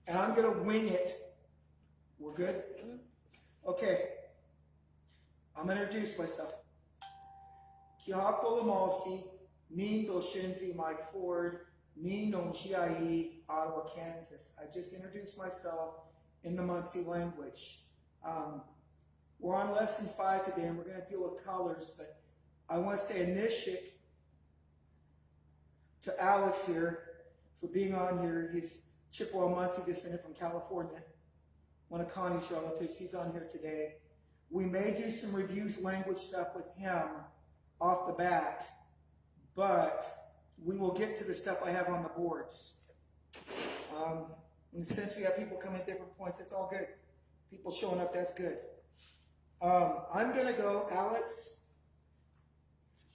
And I'm going to wing it. We're good? Okay. I'm going to introduce myself. Kiako Lamalsi, Nin Doshinzi Mike Ford, Nin Nonchiai, Ottawa, Kansas. I just introduced myself in the Munsee language. We're on lesson 5 today, and we're going to deal with colors, but I want to say a nishik to Alex here for being on here. He's Chippewa Munsee descendant from California, one of Connie's relatives. He's on here today. We may do some reviews language stuff with him off the bat, but we will get to the stuff I have on the boards. In the sense we have people come at different points, it's all good. People showing up, that's good. I'm going to go, Alex,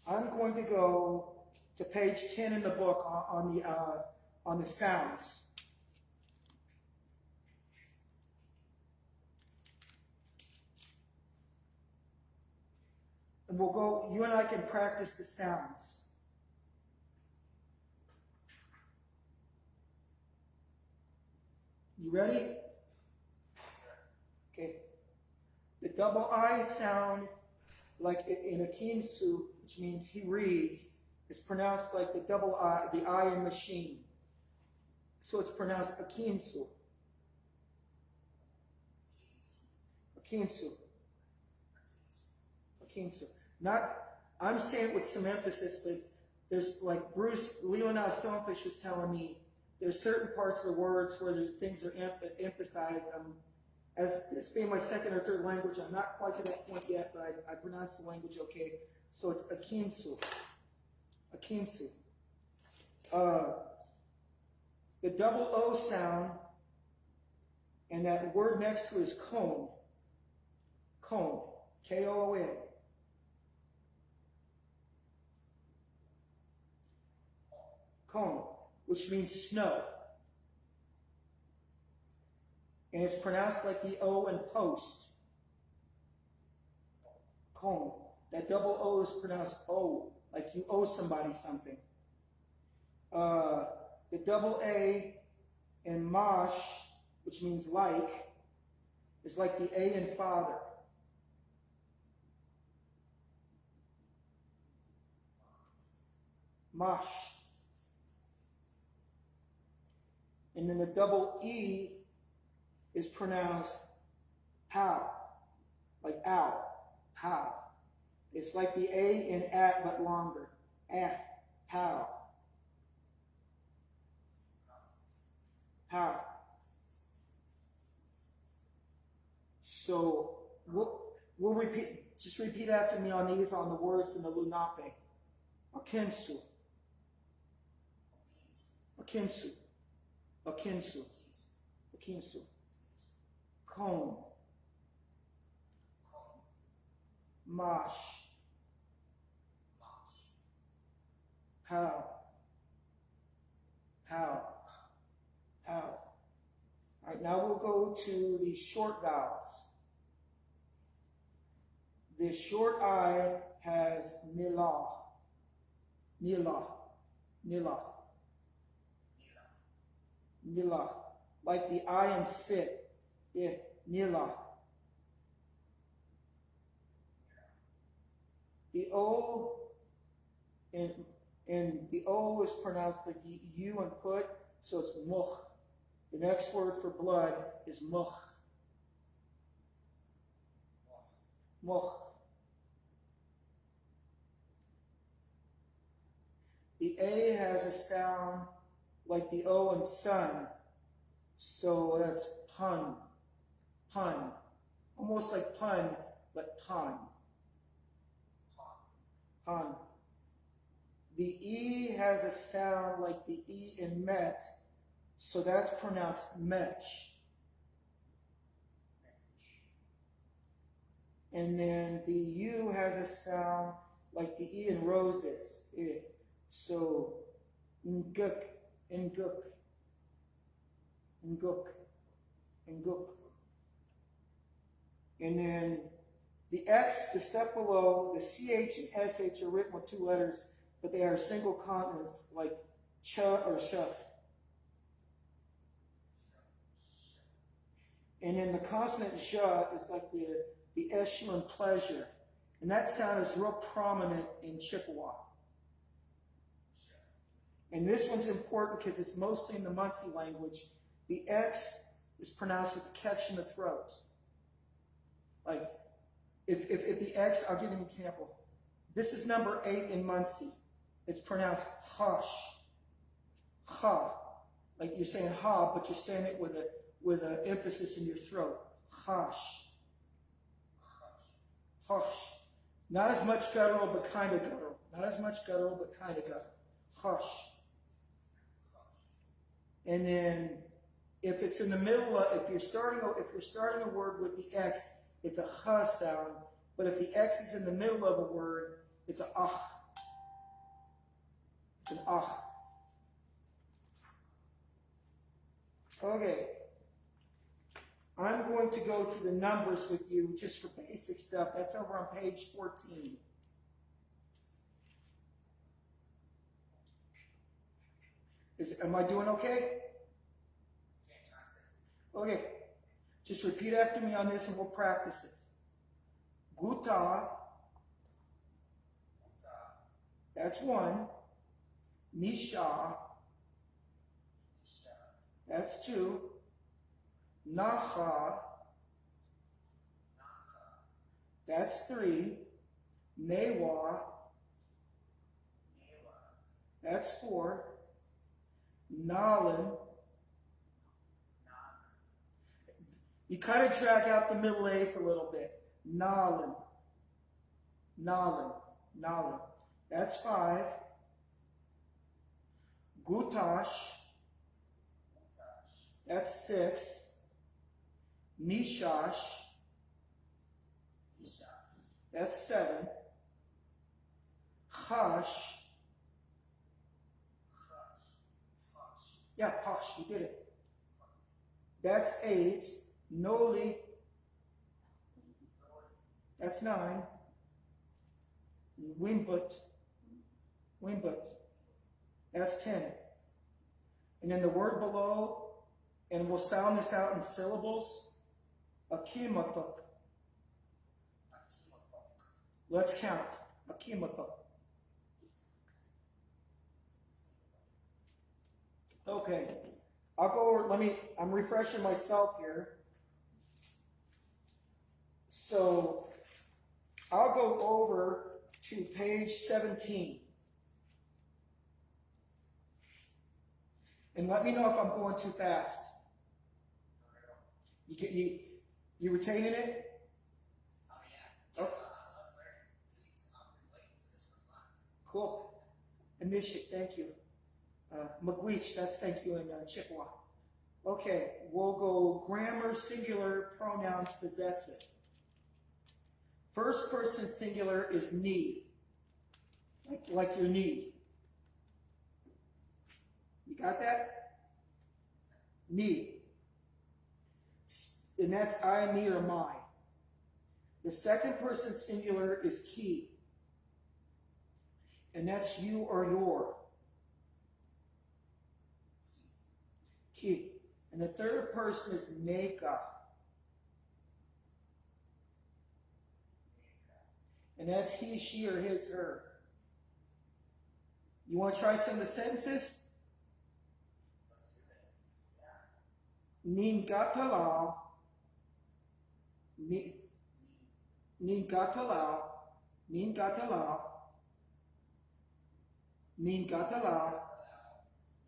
I'm going to go to page 10 in the book on the sounds. And we'll go, you and I can practice the sounds. You ready? Okay. The double I sound, like in a kinsu, which means he reads, is pronounced like the double I, the I in machine. So it's pronounced akinsu. Akinsu. Akinsu. Not, I'm saying it with some emphasis, but there's like Bruce, Leonard Stonefish was telling me, there's certain parts of the words where things are emphasized. As this being my second or third language, I'm not quite to that point yet, but I pronounce the language okay. So it's akinsu. Akinsu. The double O sound, and that word next to it is cone. Cone. K-O-O-N. Cone, which means snow. And it's pronounced like the O in post. Cone. That double O is pronounced O, like you owe somebody something. The double A in mosh, which means like, is like the A in father. Mosh. And then the double E is pronounced pow, like ow, pow. It's like the A in at, but longer. At, pow. Pow. So we'll repeat, just repeat after me on these, on the words in the Lunape. Akinsu. Akinsu. Akinsu. Akinsu. Cone. Mosh. Pow. Pow. Pow. All right, now we'll go to the short vowels. The short I has nila. Nila. Nila. Nila. Like the I in sit. Yeah, nila. The O and the O is pronounced like the U and put, so it's much. The next word for blood is much. Much. The A has a sound like the O in sun, so that's pun. Pun. Almost like pun, but pun. Pun. The E has a sound like the E in met, so that's pronounced metch. And then the U has a sound like the E in roses. So nguk, nguk, nguk, nguk. And then the X, the step below, the CH and SH are written with 2 letters, but they are single consonants like ch or sh. And then the consonant ja is like the issue in pleasure. And that sound is real prominent in Chippewa. And this one's important because it's mostly in the Munsee language. The X is pronounced with the catch in the throat. Like, if the X, I'll give you an example. This is number 8 in Munsee. It's pronounced hush. Ha. Like you're saying ha, but you're saying it with an emphasis in your throat. Hush. Hush. Not as much guttural, but kind of guttural. Not as much guttural, but kind of guttural. Hush. And then, if it's in the middle of, if you're starting a word with the X, it's a huh sound. But if the X is in the middle of a word, it's a ah. It's an ah. Okay. I'm going to go through the numbers with you just for basic stuff. That's over on page 14. Am I doing okay? Fantastic. Okay. Just repeat after me on this and we'll practice it. Guta. That's 1. Nisha. That's 2. Naha. That's 3. Newa. That's 4. Nalin. You kind of drag out the middle A's a little bit. Nalin. Nalin. Nalin. That's 5. Gutash. That's 6. Nishash. That's 7. Hush. Yeah, hush, you did it. That's 8. Noli. That's 9. Wimbut. Wimbut. That's 10. And then the word below, and we'll sound this out in syllables. Akimatok. Let's count. Akimatok. Okay. I'll go over, I'm refreshing myself here. So, I'll go over to page 17. And let me know if I'm going too fast. You retaining it? Oh, yeah. Oh. Cool. Initiate, thank you. Magwich, that's thank you in Chippewa. Okay, we'll go grammar, singular, pronouns, possessive. First person singular is knee. Like your knee. You got that? Knee. And that's I, me, or my. The second person singular is key. And that's you or your. Key. And the third person is neka. And that's he, she, or his, her. You want to try some of the sentences? Let's do it. Yeah. Ningatala. Ningatala. Ningatala. Ningatala.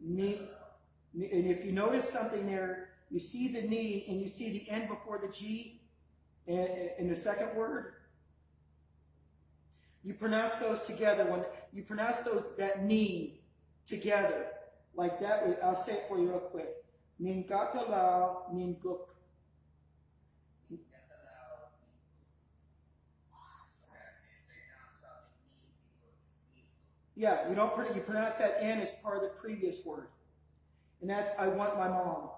And if you notice something there, you see the ni and you see the N before the G in the second word. You pronounce those together. When you pronounce that ni together, like that, I'll say it for you real quick. Ningatala, ninguk. Yeah, you pronounce that N as part of the previous word. And that's, I want my mom.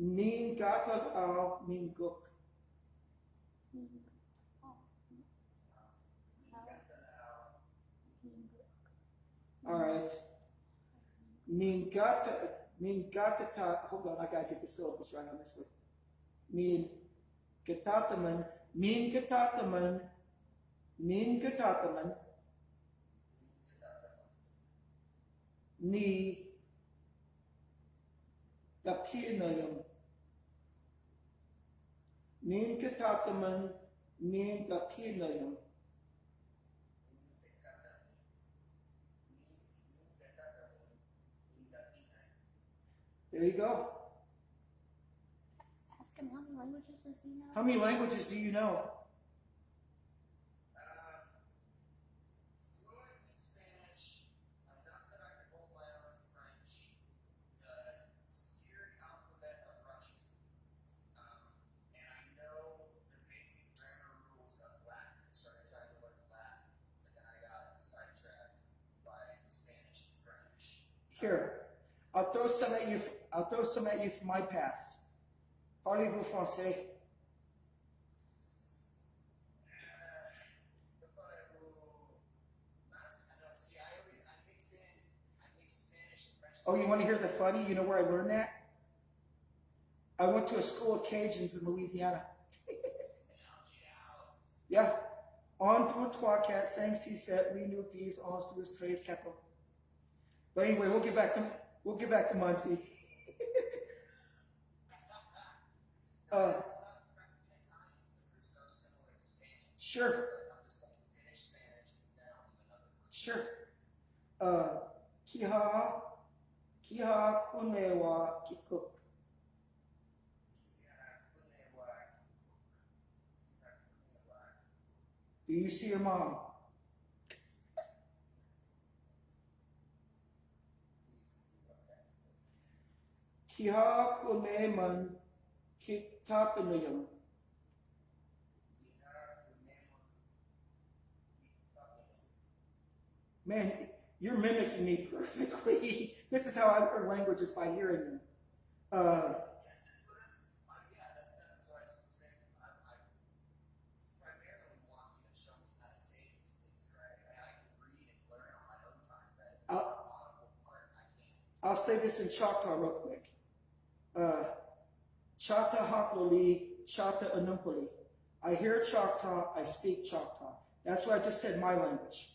Ningatala, ninguk. All right. Ningata, Min gatata, hold on, I gotta get the syllables right on this one. Min gatataman, min gatataman, min gatataman, ni tapinayam. Nin katataman, nin tapinayam. There you go. Ask him how many languages does he know? How many languages do you know? Fluent in Spanish, enough that I can hold my own French, the Syriac alphabet of Russian, and I know the basic grammar rules of Latin. I started trying to learn Latin, but then I got sidetracked by Spanish and French. Here, I'll throw some at you. I'll throw some at you from my past. Parlez-vous français? Oh, you want to hear the funny? You know where I learned that? I went to a school of Cajuns in Louisiana. Yeah. On deux, trois, quatre, cinq, six, sept, huit, neuf, dix, onze, douze, treize, quatorze. But anyway, we'll get back to Munsee. Sure. Sure. Kiha kunewa kikuk. Do you see your mom? Kiha kuneman kitapinayam. Man, you're mimicking me perfectly. This is how I learn languages, by hearing them. I'll say this in Choctaw real quick. Chata hakloli, chata anumpoli. I hear Choctaw, I speak Choctaw. That's what I just said, my language.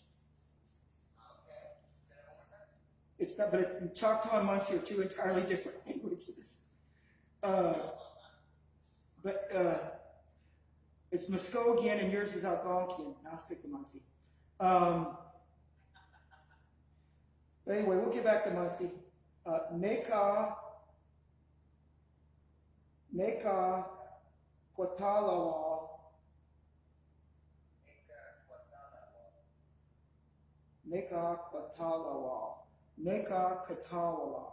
It's not, but Choctaw and Munsee are two entirely different languages. It's Muskogean and yours is Algonquian. I'll stick to Munsee. But anyway, we'll get back to Munsee. Neka Kwatalawa. Neka Kwatalawa. Neka Katalawa.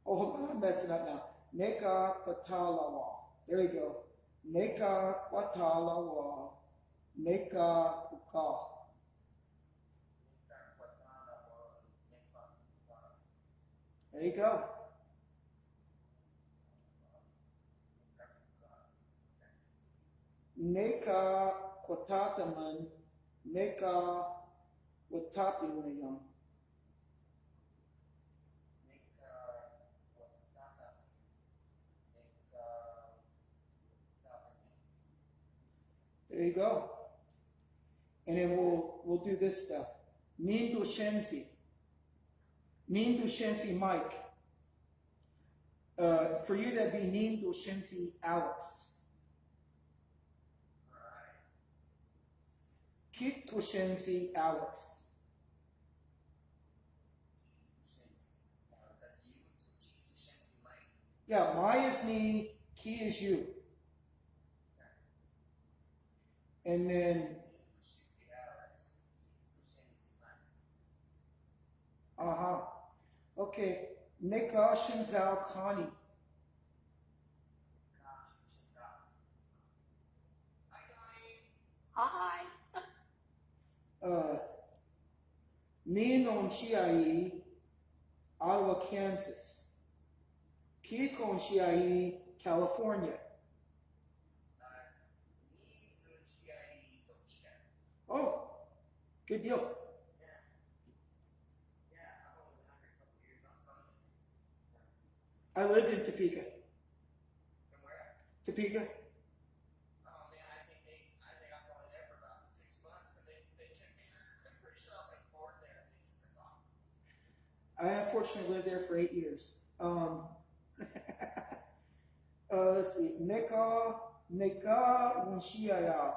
Oh, hold on, I'm messing up now. Neka Kwatalawa. There you go. Neka Kwatalawa. Neka Kuka. There you go. Neka Kwatataman. Neka Watapilayam. There you go. And then we'll do this stuff. Nindu Shensi. Nindu Shensi Mike. For you, that'd be Nindu Shensi Alex. Kitu Shensi Alex. Yeah, my is me, ki is you. And then, okay, Nika Shinzao Connie. Hi. Ninon Shiai, Ottawa, Kansas. Kikon Shiai, California. Oh, good deal. I lived in Topeka. And where? Topeka. Oh man, I think I was only there for about 6 months, and they took me. I'm pretty sure I was like bored there, and they just took off. I unfortunately lived there for 8 years. Let's see. Neka Wunshiaya.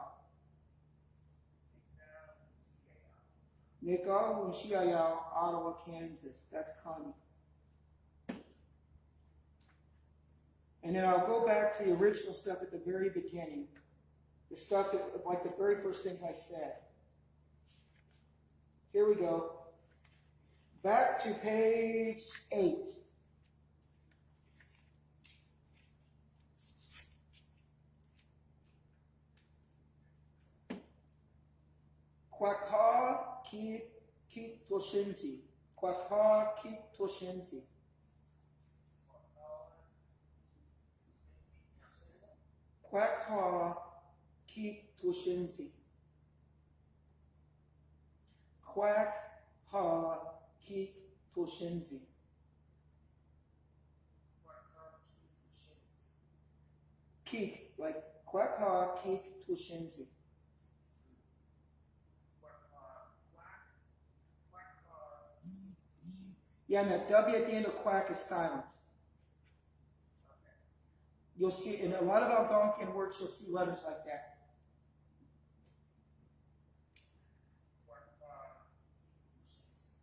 Neka Wunshiaya, Ottawa, Kansas. That's Connie. And then I'll go back to the original stuff at the very beginning. The stuff that, like the very first things I said. Here we go. Back to page 8. Kwaka ki toshinzi. Kwaka ki toshinzi. Kwaka ki toshinzi. Kwak ha ki toshinzi. Keek, like kwak ha ki toshinzi. Yeah, and that W at the end of quack is silent. You'll see in a lot of Algonquian words, you'll see letters like that.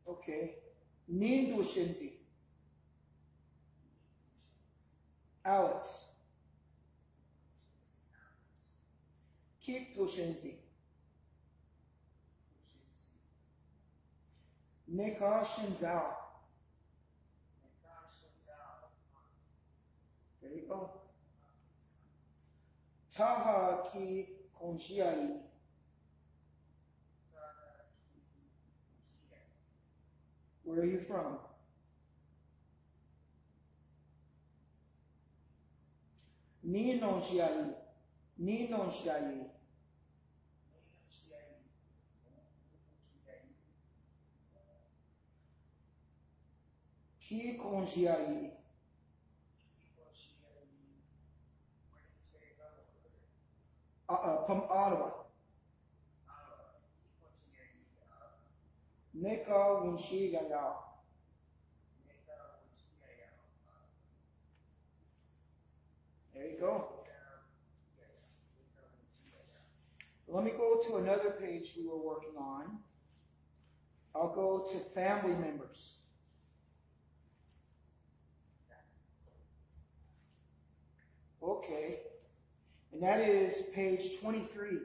Okay. Nindu Shinzi. Alex. Keep to Shinzi. Neka Shinzao. There you go. Taha ki Konshiai. Where are you from? Ni non shiai. Ni non shiai. Ki Konshiai. From Ottawa. Neka Wunshigaya. There you go. Let me go to another page we were working on. I'll go to family members. Okay. And that is page 23.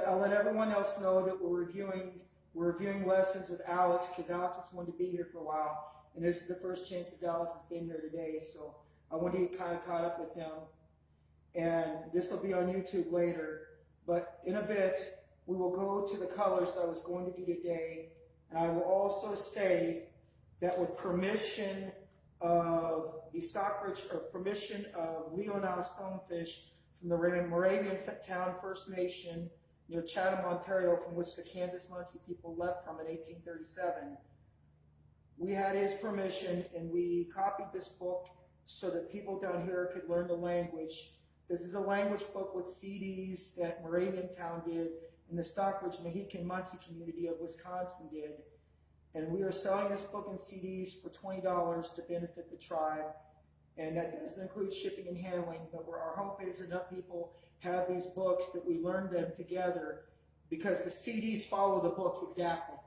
I'll let everyone else know that we're reviewing lessons with Alex, because Alex has wanted to be here for a while, and this is the first chance that Alex has been here today, so I want to get kind of caught up with him. And this will be on YouTube later, but in a bit we will go to the colors that I was going to do today, and I will also say that with permission of the Stockbridge, or permission of Leonard Stonefish from the Moravian Town First Nation near Chatham, Ontario, from which the Kansas Munsee people left from in 1837. We had his permission, and we copied this book so that people down here could learn the language. This is a language book with CDs that Moravian Town did, and the Stockbridge Mohican Munsee community of Wisconsin did. And we are selling this book in CDs for $20 to benefit the tribe. And that doesn't include shipping and handling, but where our hope is enough people have these books that we learn them together, because the CDs follow the books exactly.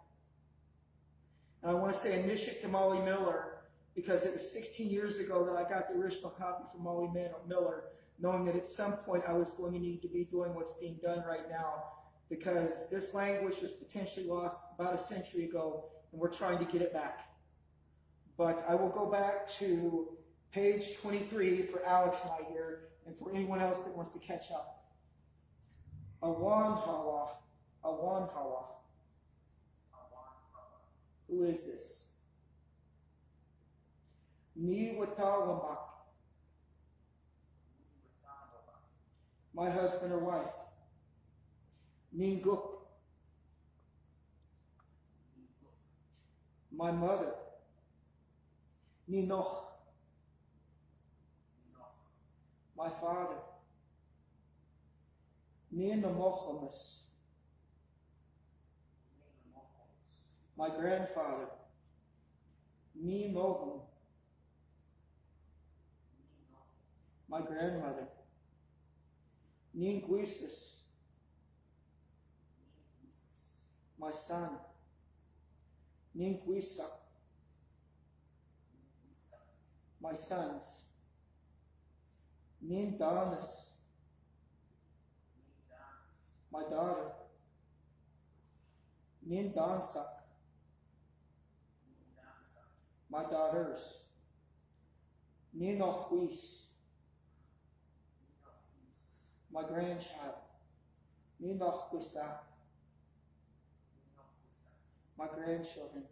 And I want to say a nishik to Molly Miller, because it was 16 years ago that I got the original copy from Molly Miller, knowing that at some point I was going to need to be doing what's being done right now, because this language was potentially lost about a century ago, and we're trying to get it back. But I will go back to page 23 for Alex and I here, and for anyone else that wants to catch up. Awan Hawa. Awan Hawa. Who is this? Ni Watawamak. My husband or wife. Ninguk. My mother. Ninoch. My father. Ninamochamus. My grandfather. Ninohum. My grandmother. Ninguisus. My son. Ninguisak. My sons. Nindanis. My daughter. Nindansak. My daughters. Ninohuis. My grandchild. Ninohuisak. My grandchildren.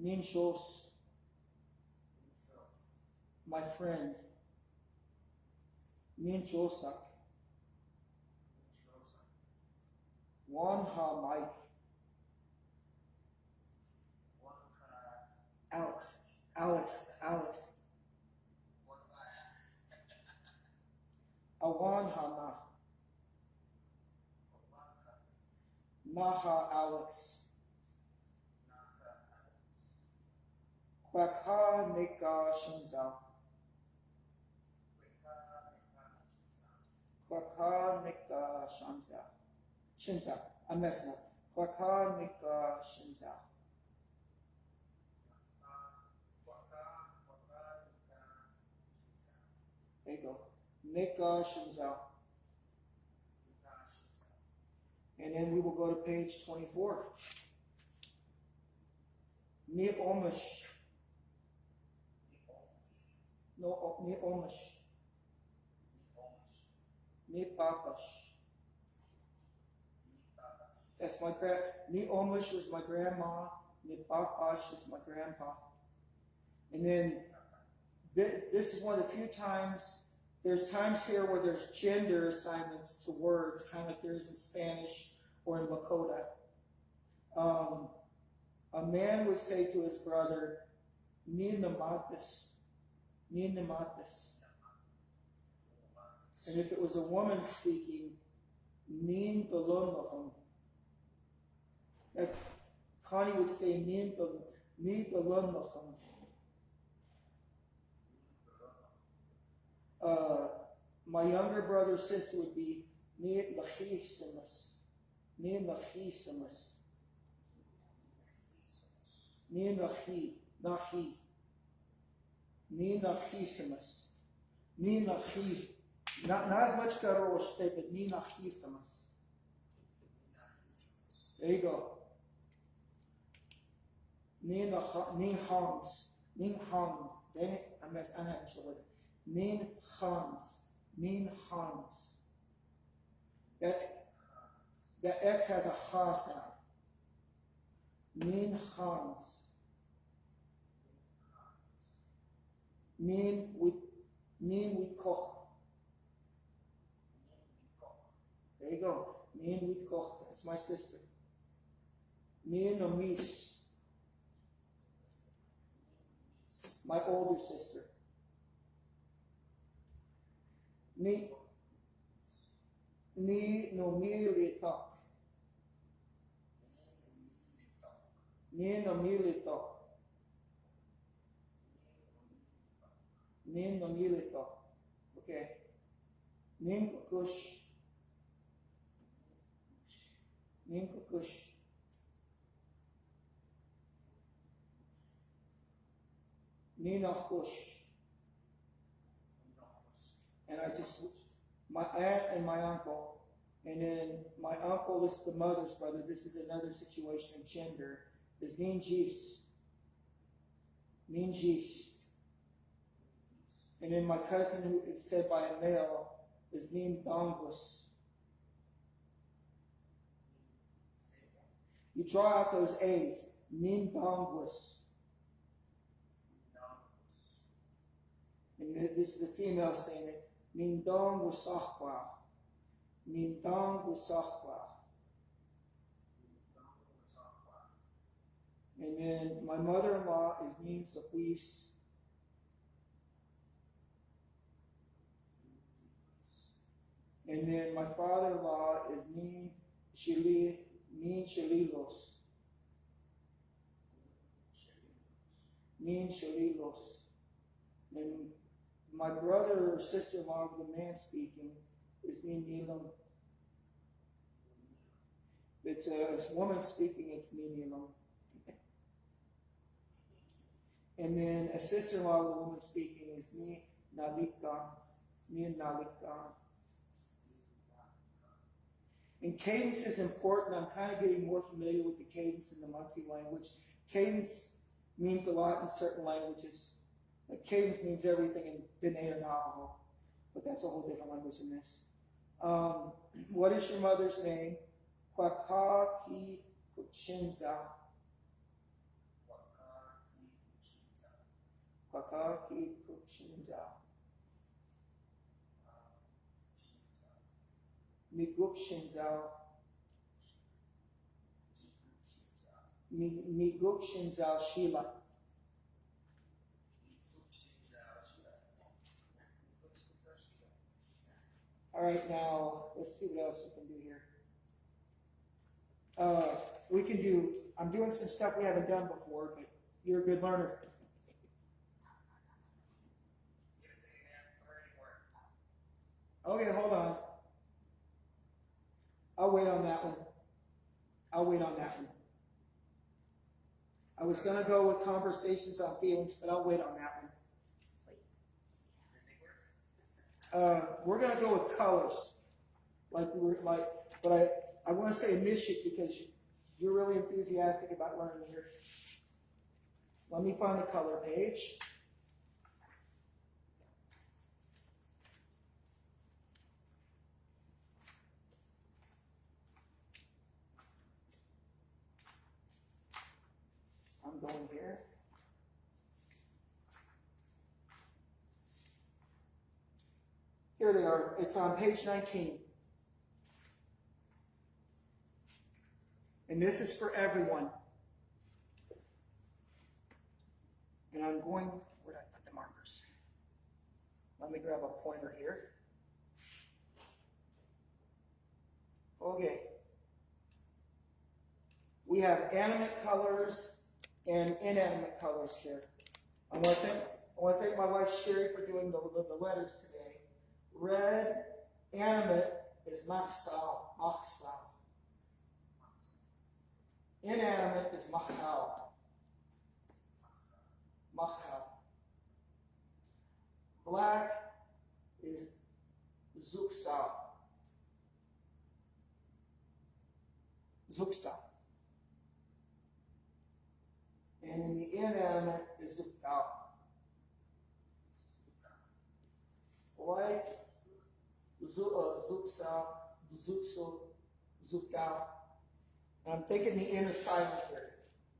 Ninshos. My friend. Ninjosak. Wanha Mike. Alex. Awanha Naha Alex. Kwaka Nika Shinzao. Kwaka Nika Shinzao. I'm messing up. Kwaka Nika Shinzao. There you go. Nika Shinzao. And then we will go to page 24. Ni Omish. No, Ni Omish. Ni Papash. That's my Ni Omish was my grandma. Ni Papash is my grandpa. And then this is one of the few times, there's times here where there's gender assignments to words, kind of like there is in Spanish or in Lakota. A man would say to his brother, Ni Namatis. Ni Namatis. And if it was a woman speaking, Nin Dalonahum. That Connie would say, Nin Dalonahum. My younger brother or sister would be Ni Lachisimus. Ni Lachisimus. Ni Nahi. Ni Nachisimus. Ni Nahi. Not as much guttural or spit, but Ni Nachisimus. There you go. Nin Hams. Nin Hams. Dang it, I'm having trouble with it. Nin Hams. Nin Hams. That X has a ha sound. Nin Hams. Nin with koch. There you go. Nin with koch. That's my sister. Nin Omis. My older sister. Ni no milito. Ni no milito. Nin no milito. Okay. Nin kukush. Nin kukush. Nin achush. And my aunt and my uncle, and then my uncle, this is the mother's brother, this is another situation of gender, is Ninjis. Ninjis. And then my cousin, who is said by a male, is Nin Dongus. You draw out those A's. Nin Dongus. And this is the female saying it. Nindong Busahwa. Nindong Busahwa. And then my mother-in-law is Nin Sapuis. And then my father-in-law is Nin Shalilos. Nin Shalilos. And my brother or sister-in-law, the man speaking, is Nin Nilam. It's a woman speaking, it's Nin Nilam. And then a sister-in-law, the woman speaking, is Ni Nalika. Ni Nalika. And cadence is important. I'm kind of getting more familiar with the cadence in the Munsee language. Cadence means a lot in certain languages. Like cadence means everything in Dene or Navajo. But that's a whole different language than this. What is your mother's name? Kwakaki Kuchinza. Kwakaki Kuchinza. Miguk Shinzao. Miguk Shinzao Sheila. All right, now let's see what else we can do here. I'm doing some stuff we haven't done before, but you're a good learner. Okay, hold on. I'll wait on that one. I was going to go with conversations on feelings, but I'll wait on that one. We're going to go with colors. But I want to say Mishik because you're really enthusiastic about learning here. Let me find the color page. I'm going here. Here they are. It's on page 19. And this is for everyone. And I'm going, where did I put the markers? Let me grab a pointer here. Okay. We have animate colors and inanimate colors here. I want to thank my wife Sherry for doing the letters today. Red, animate is Maksal. Inanimate is Machal. Black is Zuksa. And in the inanimate is Zukao. White, Zuksa, Zukso, Zukao. And I'm thinking the N is silent here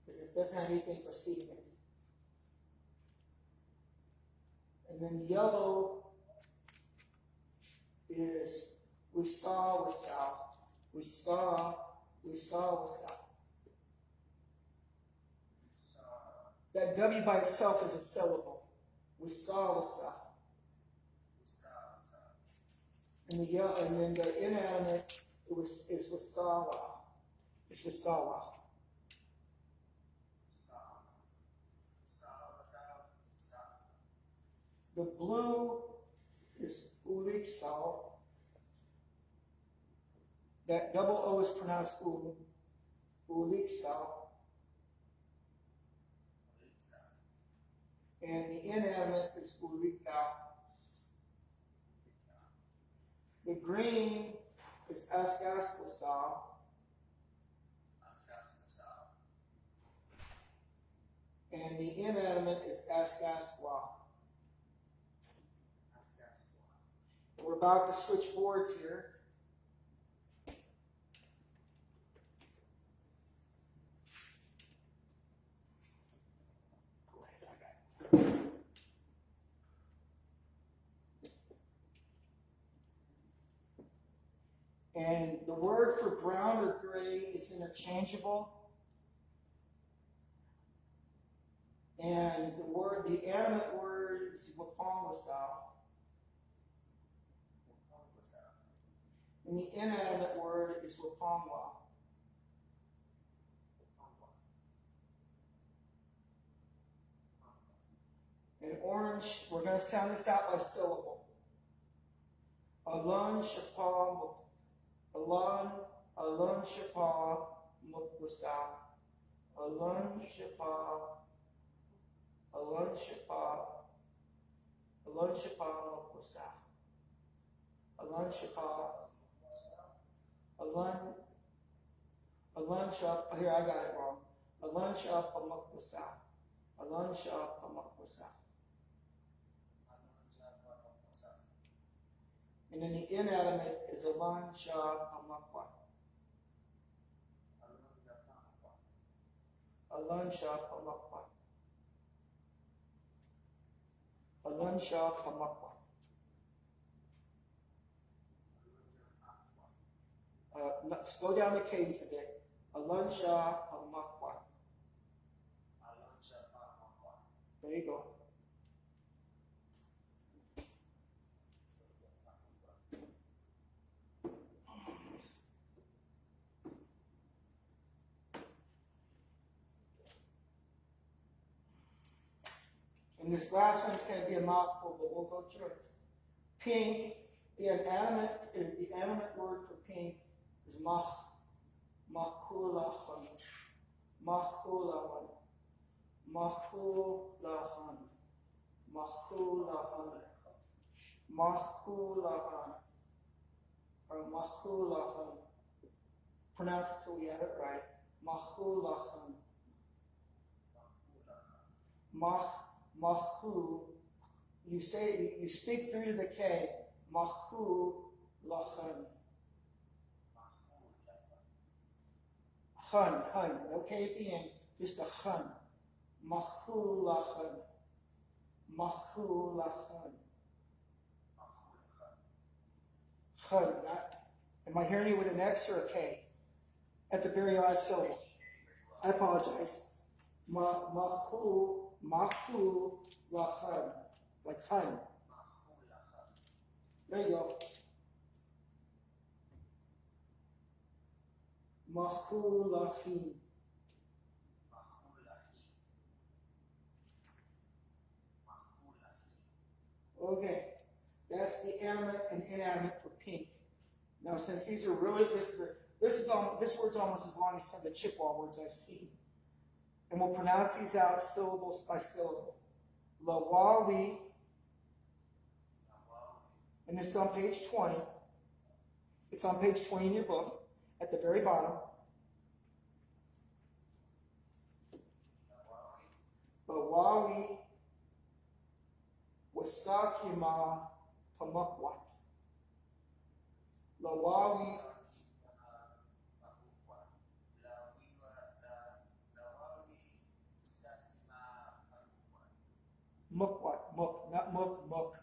because it doesn't have anything preceding it. And then yellow is we saw. That W by itself is a syllable. We saw. And then the inanimate is wasawa. It's wasawa. The blue is uliksal. That double O is pronounced uliksal. And the inanimate is ulikau. The green is askaskosal. And the inanimate is askaskwa. We're about to switch boards here. And the word for brown or gray is interchangeable. And the animate word is wapongwasao. And the inanimate word is wapongwa. And orange, we're going to sound this out by syllable. Alon shapa, alon shapa, mukwasa. Alon shapa, alon shapa, alon shapa, mukwasa. Alon shapa, alon shapa, here I got it wrong. Alon shapa, mukwasa. Alon shapa, mukwasa. And then the inanimate is Alan Shah Pamakwa. Alan Shah Pamakwa. Alan Shah Pamakwa. Slow down the cadence a bit. Alan Shah Pamakwa. There you go. And this last one's going to be a mouthful, but we'll go through it. Pink, the animate word for pink is machulahan. Machulahan. Machulahan. Machulahan. Machulahan. Or machulahan. Pronounce it till we have it right. Machulahan. Mahu, you speak through to the K. Mahu lachan. Hun, no K at the end, just a hun. Mahu lachan. Mahu lachan. Hun, am I hearing you with an X or a K? At the very last syllable. I apologize. Mahu lachan. Like hun. There you go. Mahu lachin. Okay. That's the animate and inanimate for pink. Now, since these are really, this word's almost as long as some of the Chippewa words I've seen. And we'll pronounce these out syllable by syllable. Lawawi. And this is on page 20. It's on page 20 in your book, at the very bottom. Lawawi wasakima pamakwat. Lawawi. Mukwat, not muk.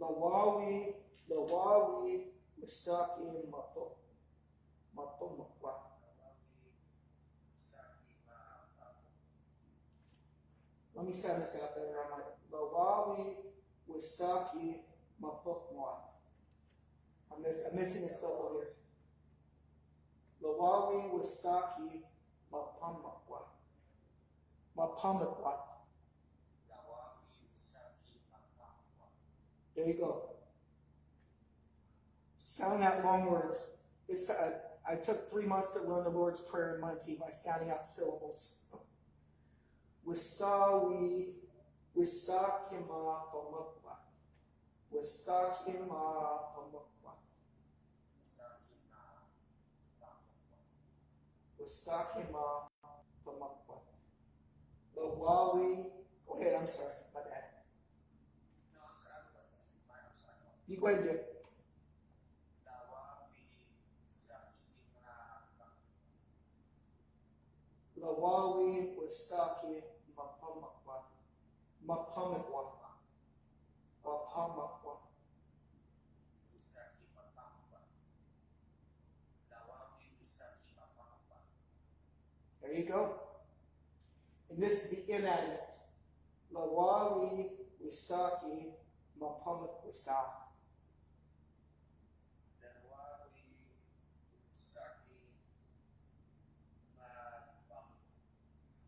Lawawi, masaki mato mukwat. Let me sound this out better. I'm like, Lawawi, wasaki mapukwat. I'm missing a syllable here. Lawawi, wasaki mapukwat. Mapukwat. There you go. Sound out long words. I took 3 months to learn the Lord's Prayer in Munsee by sounding out syllables. Wisawi, wisakima pamakwa. Wisakima pamakwa. Wisakima pamakwa. Lawawi, go ahead, I'm sorry, my bad. You go ahead and do it. Lawawi wasaki mapamakwa. Mapamakwa. Mapamakwa. There you go. And this is the inanimate. Lawali wisaki mapamak wisa.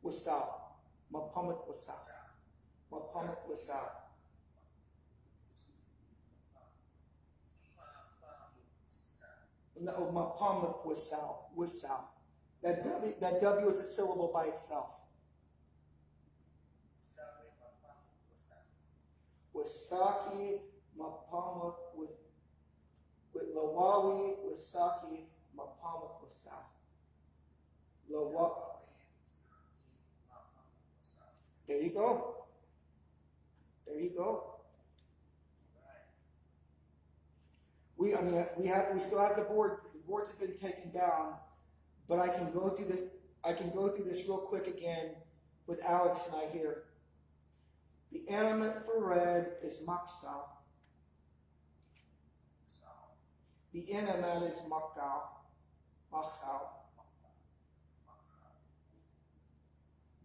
Wisa. Mapamak wisa. Mapamak wisa. No, mapamak wisa. Wisa. That W is a syllable by itself. Wasaki mapamak with lawawi wasaki mapamak wasa. There you go. There you go. We still have the board. The boards have been taken down, but I can go through this. I can go through this real quick again with Alex and I here. The animate for red is maksa. The inanimate is makau. Machau.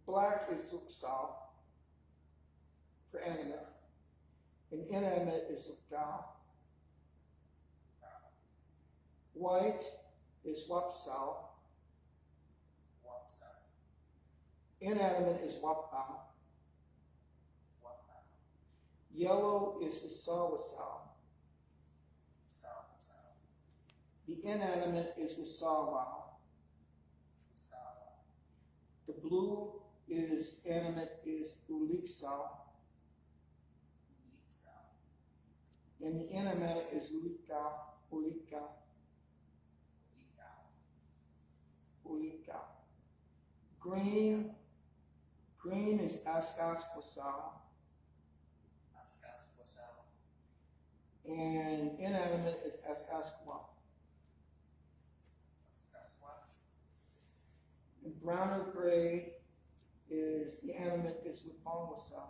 Black is suksal for animate. And inanimate is sukau. White is wapsal. Inanimate is wapau. Yellow is wasawasau. The inanimate is wasawau. The blue is animate is uliksau. And the inanimate is ulikau. Ulikau. Ulikau. Green is askaskwasau. And inanimate is askaswa. And brown or gray is the animate is wapongwasau.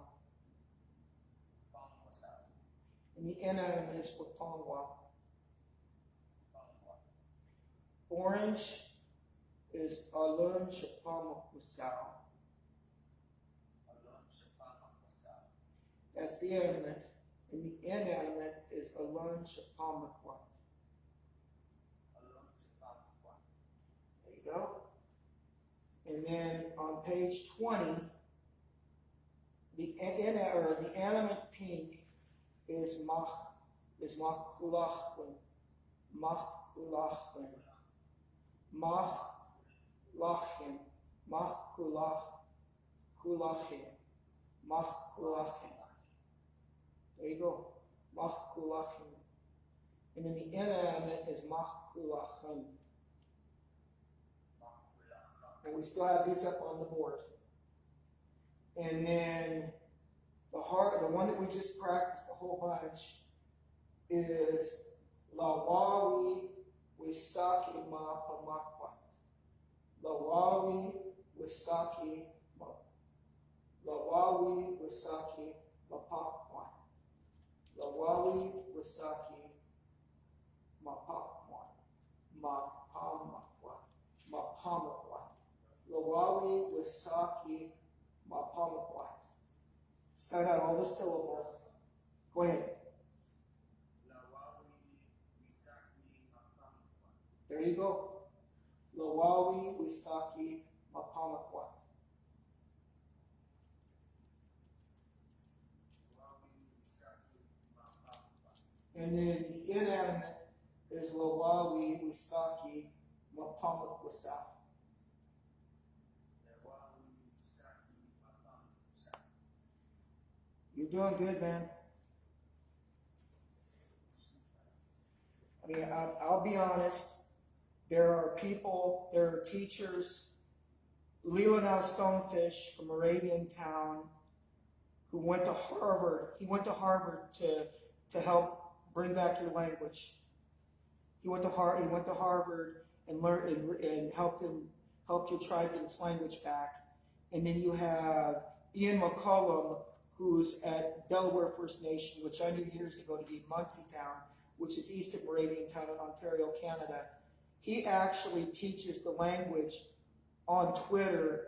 And the inanimate is wapongwa. Orange is alun shapamakwasau. That's the animate. And the inanimate is alun shapamakwat. There you go. And then on page 20, the animate pink is machulachin. Machulachin. Machlachin. Machulachin. Machlachin. There you go. Machulachin. And then the inanimate is machulachin. And we still have these up on the board. And then the one that we just practiced a whole bunch is lawawi wisaki mapamakwa. Lawawi wisaki mapakwa. Lawawi wisaki mapakwa. Mapamakwa. Lawawi wisaki mapamakwa. Sign out all the syllables. Go ahead. There you go. Lawawi wisaki mapamakwa. And then the inanimate is lawawi wisaki mapamakwasa. You're doing good, man. I mean, I'll be honest. There are teachers, Leonel Stonefish from Moravian Town, who went to Harvard. He went to Harvard to help bring back your language. He went to Harvard and learned and help your tribe get its language back. And then you have Ian McCollum, who's at Delaware First Nation, which I knew years ago to be Munsee Town, which is east of Moravian Town in Ontario, Canada. He actually teaches the language on Twitter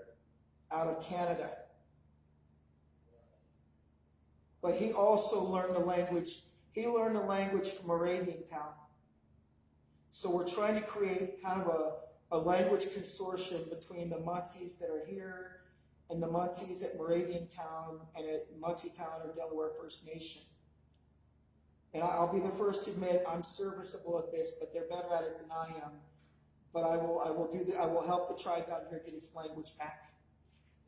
out of Canada. But he also learned the language. He learned the language from Moravian Town. So we're trying to create kind of a language consortium between the Munsees that are here and the Munsees at Moravian Town and at Munsee Town or Delaware First Nation. And I'll be the first to admit I'm serviceable at this, but they're better at it than I am. But I will help the tribe down here get its language back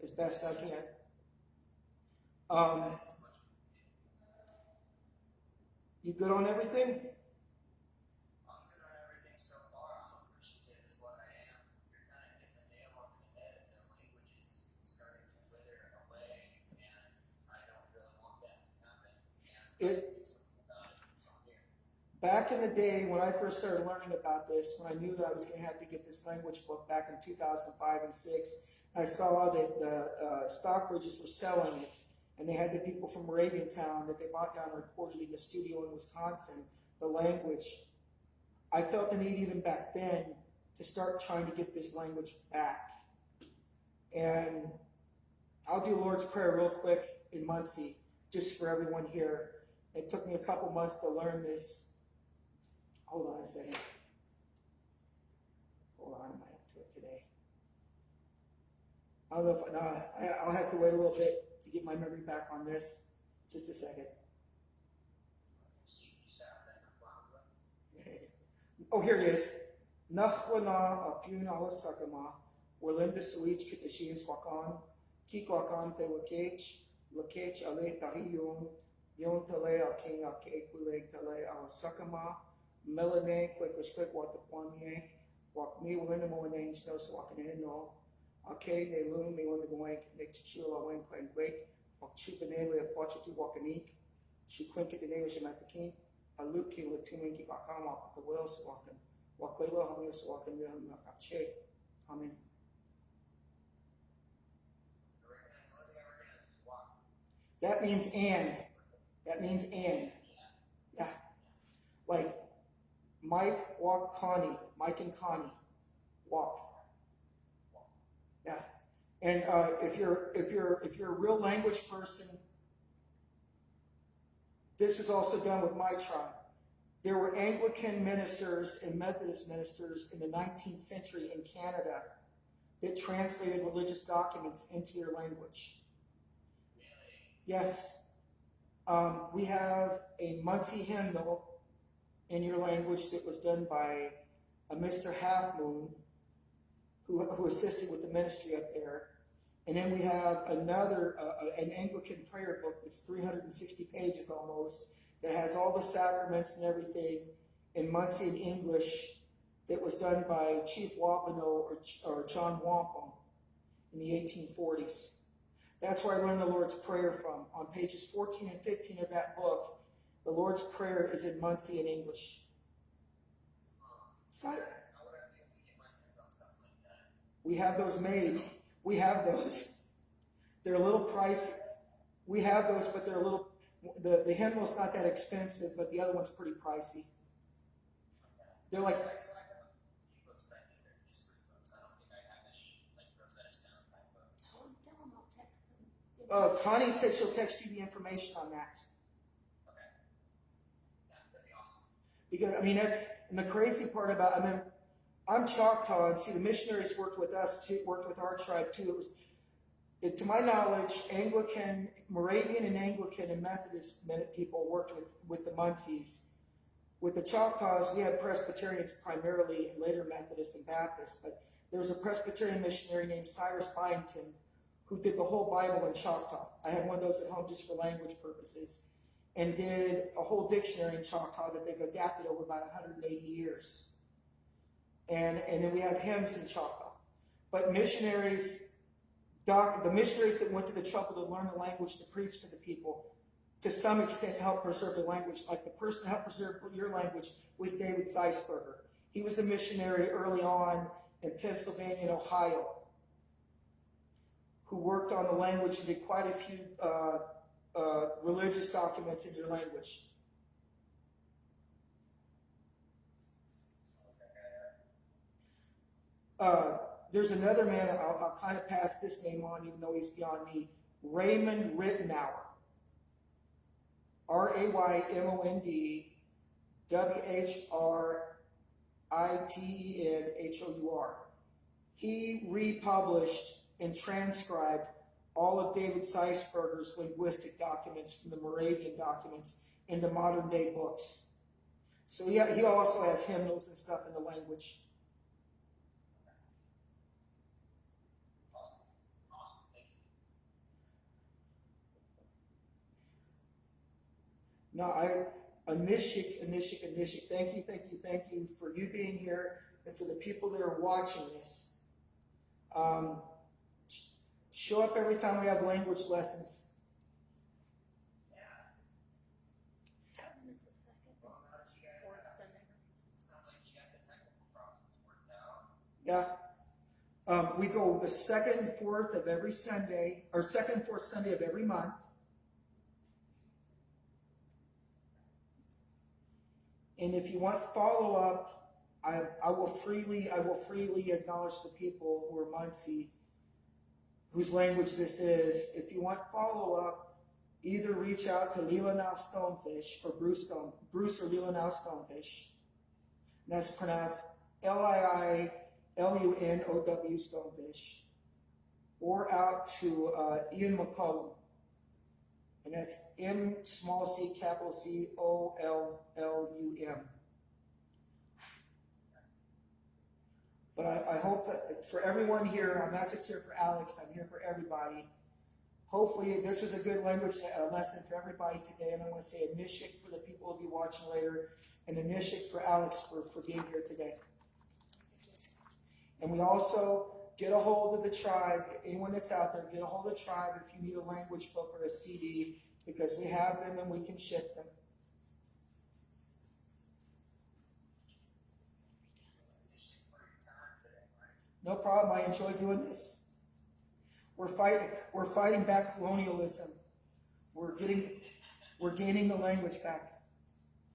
as best I can. You good on everything? I'm good on everything so far. I'm appreciative is what I am. You're kind of hitting the nail on the head. The language is starting to wither away, and I don't really want that to happen. And do something about it. So I'm here. Back in the day when I first started learning about this, when I knew that I was going to have to get this language book back in 2005 and 6, I saw that the Stockbridges were selling it. And they had the people from Moravian Town that they bought down and recorded in the studio in Wisconsin, the language. I felt the need even back then to start trying to get this language back. And I'll do Lord's Prayer real quick in Munsee, just for everyone here. It took me a couple months to learn this. Hold on a second. Hold on, I might have to do it today. I don't know if I'll have to wait a little bit to get my memory back on this. Just a second. Oh, here it is. Nachwana apuna wasakama. Walinda suich kitashin swakan. Kikwakan te wakech. Lakech ale tahiyon. Yon tale aking ake equileg tale awasakama. Melane quick watapwanye. Wak me walinda mo names no swakan no. Okay, they loom me when the going make chula when quite great, or chupanele of Pochatu Wakanik, she quinket the name of Shematakin, a luki with two minky wakama, the whales walking, Wakwela homius walking, Nakache. Amen. That means and. That means and. Yeah. Like Mike walk Connie, Mike and Connie walk. Yeah, and if you're a real language person, this was also done with my tribe. There were Anglican ministers and Methodist ministers in the 19th century in Canada that translated religious documents into your language. Yes, we have a Munsee hymnal in your language that was done by a Mr. Half Moon, who assisted with the ministry up there. And then we have another, an Anglican prayer book that's 360 pages almost, that has all the sacraments and everything in Munsee and English, that was done by Chief Wampano or John Wampum in the 1840s. That's where I learned the Lord's Prayer from. On pages 14 and 15 of that book, the Lord's Prayer is in Munsee and English. So, we have those made. We have those. They're a little pricey. We have those, but they're a little, the hymnal's not that expensive, but the other one's pretty pricey. They're like, Connie said she'll text you the information on that. Okay. Yeah, that'd be awesome. Because, I mean, that's, and the crazy part about, I mean, I'm Choctaw, and see, the missionaries worked with us too, worked with our tribe too. To my knowledge, Anglican, Moravian and Anglican and Methodist people worked with the Munsees. With the Choctaws, we had Presbyterians primarily, and later Methodist and Baptist, but there was a Presbyterian missionary named Cyrus Byington who did the whole Bible in Choctaw. I had one of those at home just for language purposes, and did a whole dictionary in Choctaw that they've adapted over about 180 years. And then we have hymns in Choctaw. But missionaries, the missionaries that went to the trouble to learn the language to preach to the people, to some extent helped preserve the language. Like the person who helped preserve your language was David Zeisberger. He was a missionary early on in Pennsylvania and Ohio who worked on the language and did quite a few religious documents in your language. There's another man, I'll kind of pass this name on, even though he's beyond me. Raymond Rittenauer. RaymondWhritenhour. He republished and transcribed all of David Seisberger's linguistic documents from the Moravian documents into modern day books. So he also has hymnals and stuff in the language. Awesome, thank you. Now, Anishik, thank you for you being here and for the people that are watching this. Show up every time we have language lessons. Yeah. 10 minutes a second. Well, now that you guys Fourth have, Sunday. sounds like you got the technical problems worked out. Yeah. We go the second and fourth of every Sunday, or second and fourth Sunday of every month. And if you want follow-up, I will freely acknowledge the people who are Munsee, whose language this is. If you want follow-up, either reach out to Leelanau Stonefish or Bruce or Leelanau Stonefish. And that's pronounced Liilunow Stonefish. Or out to Ian McCollum. And that's MCollum. But I hope that for everyone here, I'm not just here for Alex, I'm here for everybody. Hopefully this was a good language lesson for everybody today. And I want to say a nishik for the people who will be watching later, and a nishik for Alex for being here today. And we also get a hold of the tribe, anyone that's out there, get a hold of the tribe if you need a language book or a CD, because we have them and we can ship them. No problem. I enjoy doing this. We're fighting back colonialism. We're gaining the language back.